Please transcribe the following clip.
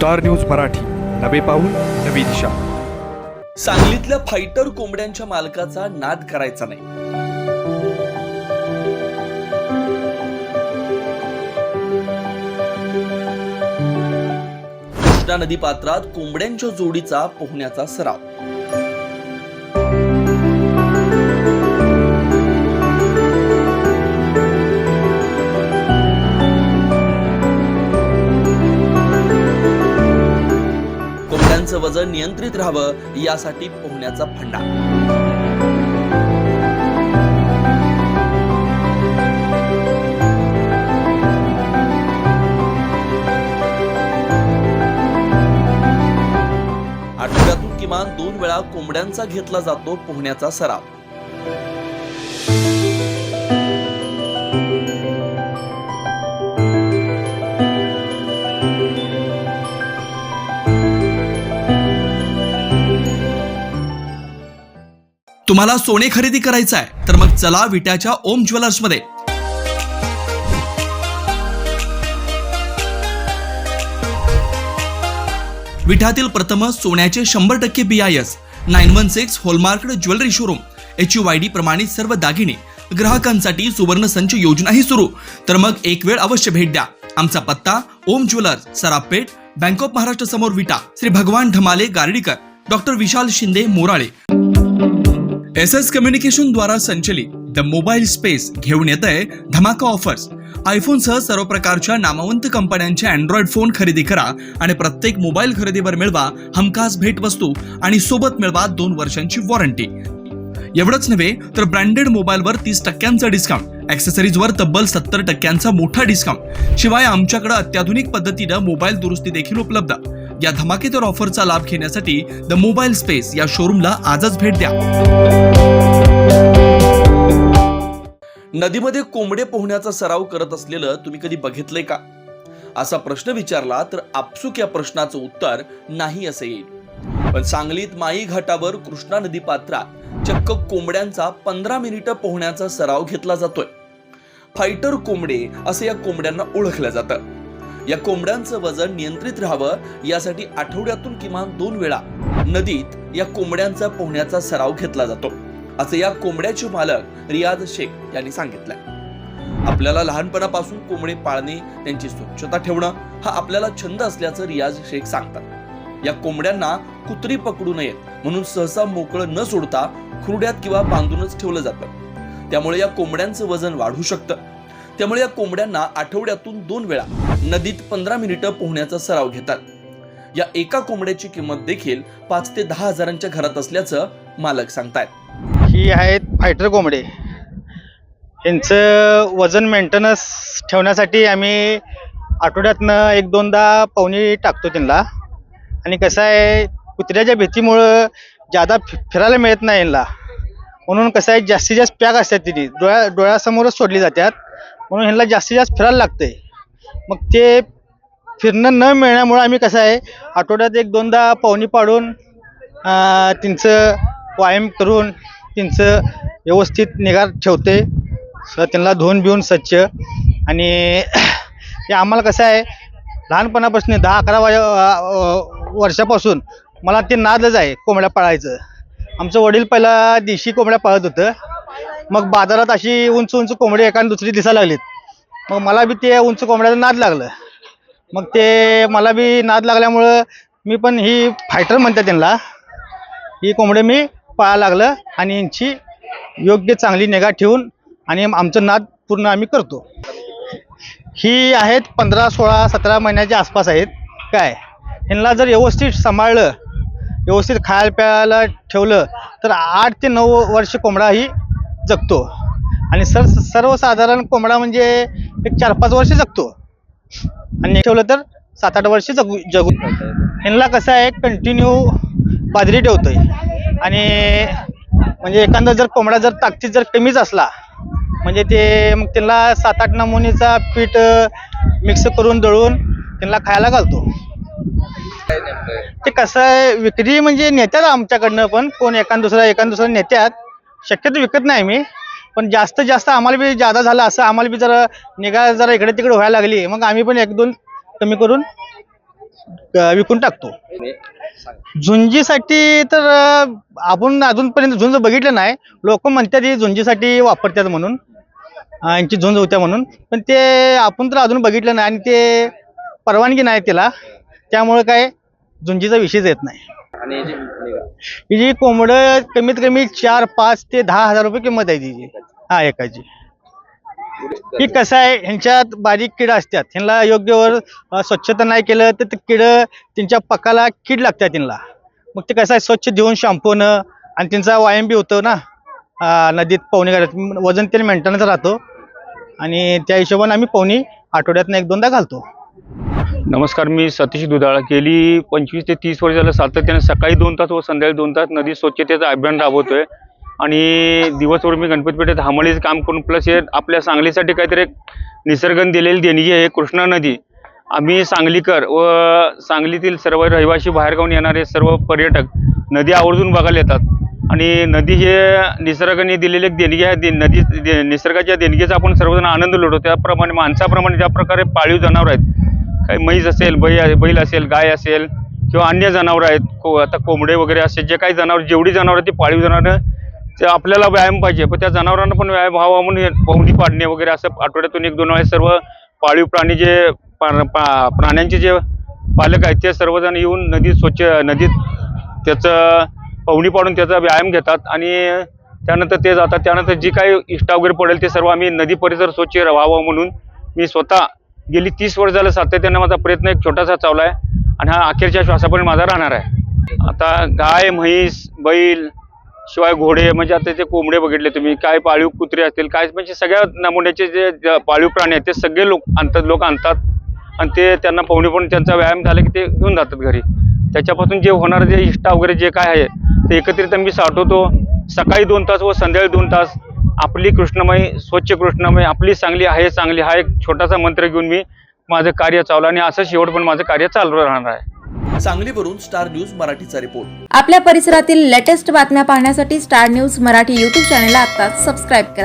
Star news Marathi, नवे पाऊल नवी दिशा. सांगलीतल्या फायटर कोंबड्यांच्या मालकाचा नाद करायचा नाही. कृष्णा नदी पात्रात कोंबड्यांच्या जोडीचा पोहण्याचा सराव. कोंबड्यांचं वजन नियंत्रित राहावं यासाठी पोहण्याचा फंडा. आठवड्यातून किमान 2 वेळा कोंबड्यांचा घेतला जातो पोहण्याचा सराव. तुम्हाला सोने खरेदी करायचं आहे तर मग चला विट्याच्या ओम ज्वेलर्स मध्ये. विट्यातील प्रथम सोन्याचे 100% BIS 916 hallmark jewellery showroom. HUID प्रमाणित सर्व दागिने ग्राहकांसाठी सुवर्ण संच योजनाही सुरू. तर मग एक वेळ अवश्य भेट द्या. आमचा पत्ता ओम ज्वेलर्स, सराफपेठ, बँक ऑफ महाराष्ट्र समोर विटा. श्री भगवान ढमाले गार्डीकर, डॉक्टर विशाल शिंदे मोराळे. SS कम्युनिकेशन द्वारा संचलित द मोबाईल स्पेस घेऊन येत आहे धमाका ऑफर्स. आयफोन सह सर्व प्रकारच्या नामवंत कंपन्यांचे अँड्रॉइड फोन खरेदी करा आणि प्रत्येक मोबाईल खरेदीवर मिळवा हमखास भेटवस्तू आणि सोबत मिळवा 2 वर्षांची वॉरंटी. एवढंच नव्हे तर ब्रँडेड मोबाईलवर 30% डिस्काउंट, ॲक्सेसरीजवर तब्बल 70% मोठा डिस्काउंट. शिवाय आमच्याकडे अत्याधुनिक पद्धतीनं मोबाईल दुरुस्ती देखील उपलब्ध. या धमाकेदार ऑफरचा लाभ घेण्यासाठी द मोबाईल स्पेस या शोरूमला आजच भेट द्या. नदीमध्ये कोंबडे पोहण्याचा सराव करत असलेलं तुम्ही कधी बघितलंय का? असा प्रश्न विचारला तर आपसुक या प्रश्नाचं उत्तर नाही असं येईल. पण सांगलीत माई घाटावर कृष्णा नदी पात्रात चक्क कोंबड्यांचा 15 मिनिटं पोहण्याचा सराव घेतला जातोय. फायटर कोंबडे असं या कोंबड्यांना ओळखलं जातं. या कोंबड्यांचं वजन नियंत्रित राहावं यासाठी आठवड्यातून किमान 2 वेळा नदीत या कोंबड्यांचा पोहण्याचा सराव घेतला जातो, असं या कोंबड्याचे मालक रियाज शेख यांनी सांगितलंय. आपल्याला लहानपणापासून कोंबडे पाळणे, त्यांची स्वच्छता ठेवणं हा आपल्याला छंद असल्याचं रियाज शेख सांगतात. या कोंबड्यांना कुत्री पकडू नयेत म्हणून सहसा मोकळं न सोडता खुरड्यात किंवा बांधूनच ठेवलं जातं. त्यामुळे या कोंबड्यांचं वजन वाढू शकतं. त्यामुळे या कोंबड्यांना आठवड्यातून 2 वेळा नदीत 15 मिनिटं पोहण्याचा सराव घेतात. या एका कोंबड्याची किंमत देखील 5 ते 10 हजारांच्या घरात असल्याचं मालक सांगतायत. ही आहेत फायटर कोंबडे. यांचं वजन मेंटेनन्स ठेवण्यासाठी आम्ही आठवड्यातनं 1-2दा पवनी टाकतो त्यांना. आणि कसं आहे, कुत्र्याच्या भीतीमुळं जादा फिरायला मिळत नाही यांना, म्हणून कसं आहे जास्तीत जास्त पॅक असतात तिने डोळ्यासमोरच सोडली जातात, म्हणून ह्यांना जास्तीत जास्त फिरायला लागतंय. मग ते फिरणं न मिळण्यामुळं आम्ही कसं आहे आठवड्यात 1-2दा पवनी पाडून त्यांचं व्यायाम करून त्यांचं व्यवस्थित निगा ठेवते. त्यांना धुवून बिवून स्वच्छ. आणि हे आम्हाला कसं आहे लहानपणापासून 10-11 वर्षापासून मला ते नादच आहे कोंबड्या पाळायचं. आमचं वडील पहिला देशी कोंबड्या पाळत होतं. मग बाजारात अशी उंच उंच कोंबडी एकान दुसरी दिसायला लागलीत. मग मला बी ते उंच कोंबड्याचं नाद लागलं. मग ते मला बी नाद लागल्यामुळं मी पण ही फायटर म्हणतात त्यांना, ही कोंबडी मी पाळायला लागलं. आणि यांची योग्य चांगली निगा ठेवून आणि आमचं नाद पूर्ण आम्ही करतो. ही आहेत 15, 16, 17 महिन्याच्या आसपास आहेत. काय ह्यांना जर व्यवस्थित सांभाळलं, व्यवस्थित खायला प्यायला ठेवलं तर 8 ते 9 वर्ष कोंबडा ही जगतो. आणि सर्वसाधारण कोंबडा म्हणजे एक 4-5 वर्ष जगतो. आणि ठेवलं तर 7-8 वर्ष जगू. ह्यांना कसं आहे कंटिन्यू बाजरी ठेवतोय. आणि म्हणजे एखादा जर कोंबडा जर ताकदीत जर कमीच असला म्हणजे ते मग त्यांना 7-8 नमुनीचा पीठ मिक्स करून दळून त्यांना खायला घालतो. ते कसं आहे विक्री म्हणजे नेत्यात आमच्याकडनं, पण कोण एखाद दुसरा नेत्यात. शक्यतो विकत नाही मी, पण जास्त आम्हाला बी जादा झालं असं आम्हाला बी जरा निगा जरा इकडे तिकडे व्हायला लागली, मग आम्ही पण 1-2 कमी करून विकून टाकतो. झुंजीसाठी तर आपण अजूनपर्यंत झुंज बघितलं नाही. लोक म्हणतात ही झुंजीसाठी वापरतात म्हणून, यांची झुंज होत्या म्हणून, पण ते आपण तर अजून बघितलं नाही आणि ते परवानगी नाही त्याला, त्यामुळे काय झुंजीचा विषयच येत नाही. ही जी कोंबडं कमीत कमी 4, 5 ते 10 हजार रुपये किंमत आहे तिची. हा, एकाची. ही कसं आहे, ह्यांच्यात बारीक किड असतात, ह्यांना योग्यवर स्वच्छता नाही केलं तर ते किड त्यांच्या पकाला कीड लागतात त्यांना. मग ते कसं आहे, स्वच्छ देऊन शॅम्पूनं, आणि त्यांचा व्यायाम बी होतो ना, नदीत पोहणी करायचं, वजन तेल मेंटेनन्स राहतो, आणि त्या हिशोबाने आम्ही पोहणी आठवड्यातनं 1-2दा घालतो. नमस्कार, मी सतीश दुधाळ. गेली 25 ते 30 वर्ष झालं सातत्याने सकाळी 2 तास व संध्याकाळी 2 तास नदी स्वच्छतेचा अभियान राबवतोय. आणि दिवसभर मी गणपतीपेठेत हामळीचं काम करून, प्लस हे आपल्या सांगलीसाठी काहीतरी एक निसर्गाने दिलेली देणगी आहे कृष्णा नदी. आम्ही सांगलीकर व सांगलीतील सर्व रहिवासी, बाहेरगावून येणारे सर्व पर्यटक नदी आवर्जून बघायला येतात. आणि नदी हे निसर्गाने दिलेली एक देणगी आहे. निसर्गाच्या देणगीचा आपण सर्वजण आनंद लुटतो. त्याप्रमाणे माणसाप्रमाणे ज्या प्रकारे पाळीव जनावर आहेत, काही म्हैस असेल, बैल असेल, गाय असेल, किंवा अन्य जनावरं आहेत, आता कोंबडे वगैरे असेल, जे काही जनावर, जेवढी जनावरं ती पाळीव जनावरं, ते आपल्याला व्यायाम पाहिजे, पण त्या जनावरांना पण व्यायाम व्हावा म्हणून पोहणी पाडणे वगैरे असं आठवड्यातून 1-2 वेळेस सर्व पाळीव प्राणी, जे प्राण्यांचे जे पालक आहेत, ते सर्वजण येऊन नदीत त्याचं पोहणी पाडून त्याचा व्यायाम घेतात. आणि त्यानंतर ते जातात. त्यानंतर जी काही इष्टा वगैरे पडेल ते सर्व आम्ही नदी परिसर स्वच्छ राहावा म्हणून मी स्वतः गेली 30 वर्ष झालं सातत्याने माझा प्रयत्न एक छोटासा चालू आहे, आणि हा अखेरच्या श्वासापर्यंत माझा राहणार आहे. आता गाय, म्हैस, बैल, शिवाय घोडे, म्हणजे आता ते कोंबडे बघितले तुम्ही, काय पाळीव कुत्रे असतील, काय म्हणजे सगळ्या नमुन्याचे जे पाळीव प्राणी आहेत ते सगळे लोक आणतात, आणि ते त्यांना पोहणी पण त्यांचा व्यायाम झाला की ते घेऊन जातात घरी. त्याच्यापासून जे होणारं जे इष्टा वगैरे जे काय आहे ते एकत्रित मी साठवतो. सकाळी 2 तास व संध्याकाळी 2 तास आपली कृष्णमय, स्वच्छ कृष्णमय, आपली सांगली आहे चांगली, हा एक छोटासा मंत्र घेऊन मी माझं कार्य चालू, आणि असं शेवट पण माझं कार्य चालू राहणार आहे. सांगलीवरून स्टार न्यूज मराठीचा रिपोर्ट. आपल्या परिसरातील लेटेस्ट बातम्या पाहण्यासाठी स्टार न्यूज मराठी YouTube चॅनलला आत्ताच सबस्क्राईब करा.